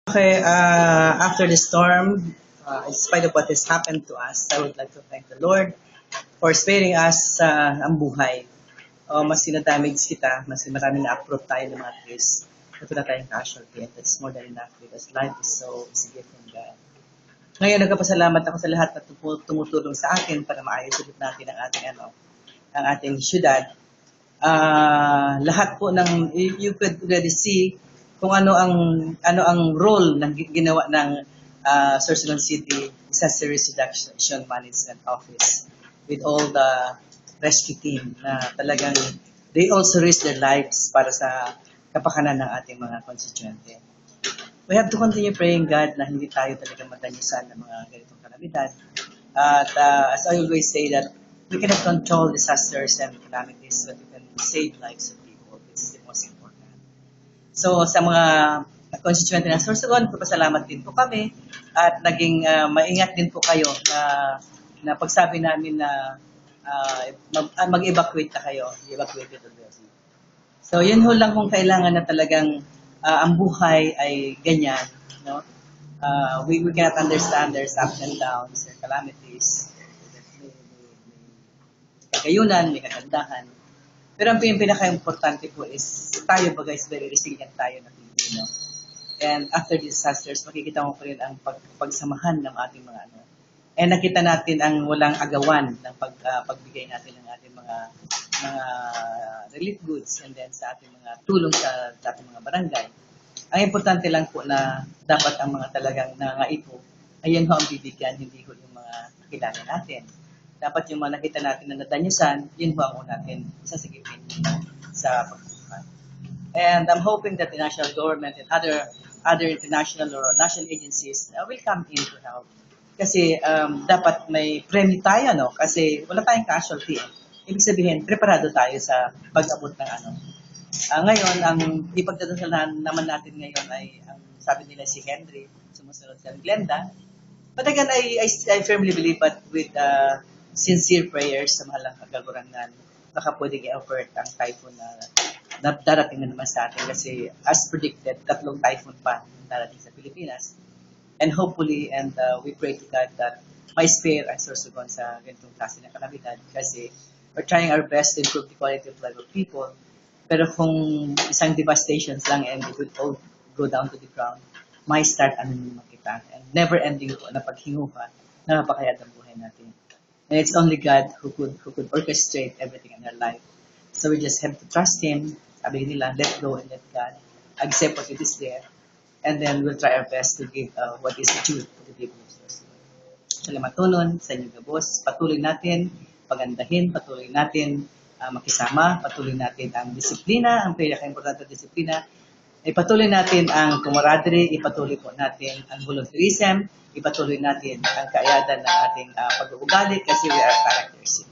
Okay, after the storm, in spite of what has happened to us, I would like to thank the Lord for sparing us ang buhay. Mas sinadamage kita, mas maraming na-approve tayo ng mga case. Ito na tayong casualty and that's more than enough because life is a gift from God. Ngayon, nagpapasalamat ako sa lahat na tumutulong sa akin para maayos ulit natin ang ating syudad. Lahat po ng you could already see kung ano ang role ng ginawa ng Sorsogon City Disaster Reduction Management Office with all the rescue team na talagang they also risk their lives para sa kapakanan ng ating mga konstituente. We have to continue praying God na hindi tayo talaga matanyusan ng mga ganitong kalamidad. At as I always say that we cannot control disasters and calamities, but we can save lives of people. This is the most important. So sa mga constituent ng Sorsogon, pasalamat din po kami at naging maingat din po kayo na pagsabi namin na mag-evacuate na kayo. I-evacuate ito. So yun ho lang kung kailangan na talagang ang buhay ay ganyan. No? We cannot understand there's ups and downs, there's calamities, may kagayunan, may kagandahan. Pero ang pinaka-importante po is tayo ba guys, very resilient tayo na Pilipino. And after disasters, makikita mo pa rin ang pagsamahan ng ating mga ano. And nakita natin ang walang agawan ng pagbigay natin ng ating mga relief goods and then sa ating mga tulong sa ating mga barangay. Ang importante lang po na dapat ang mga talagang nangaipo, ayan ho ang bibigyan, hindi ho yung mga nakilala natin. Dapat yung mga nakita natin na nadanyusan, yun ho ang natin sasagipin sa pagbubuhay. And I'm hoping that the national government and other international or national agencies will come in to help. Kasi dapat may premyo tayo, no? Kasi wala tayong casualty. Ibig sabihin, preparado tayo sa pag-abot ng ano. Ngayon, ang ipagdadasal naman natin ngayon ay, ang sabi nila si Henry, sumusunod si Glenda. But again, I firmly believe that with sincere prayers sa mahal ng kagagurangan, baka pwedeng i-avert ang typhoon na darating na naman sa atin. Kasi as predicted, 3 typhoon pa darating sa Pilipinas. And hopefully, we pray to God that may spare ang Sorsogon sa ganitong klase ng kalamidad kasi we're trying our best to improve the quality of life of people. Pero kung isang devastations lang and it would all go down to the ground, may start naman kita. And never-ending po na paghinguha na napakayat ang buhay natin. And it's only God who could orchestrate everything in our life. So we just have to trust Him. Sabi nila, let go and let God. Accept what it is there. And then we'll try our best to give what is due to the people of Sorsogon. Salamat tunon sa inyo gabos. Patuloy natin pagandahin, patuloy natin makisama, patuloy natin ang disiplina, ang pinaka-importante na disiplina, ipatuloy natin ang camaraderie, ipatuloy po natin ang volunteerism, ipatuloy natin ang kaayadan ng ating pag-uugali kasi we are characters.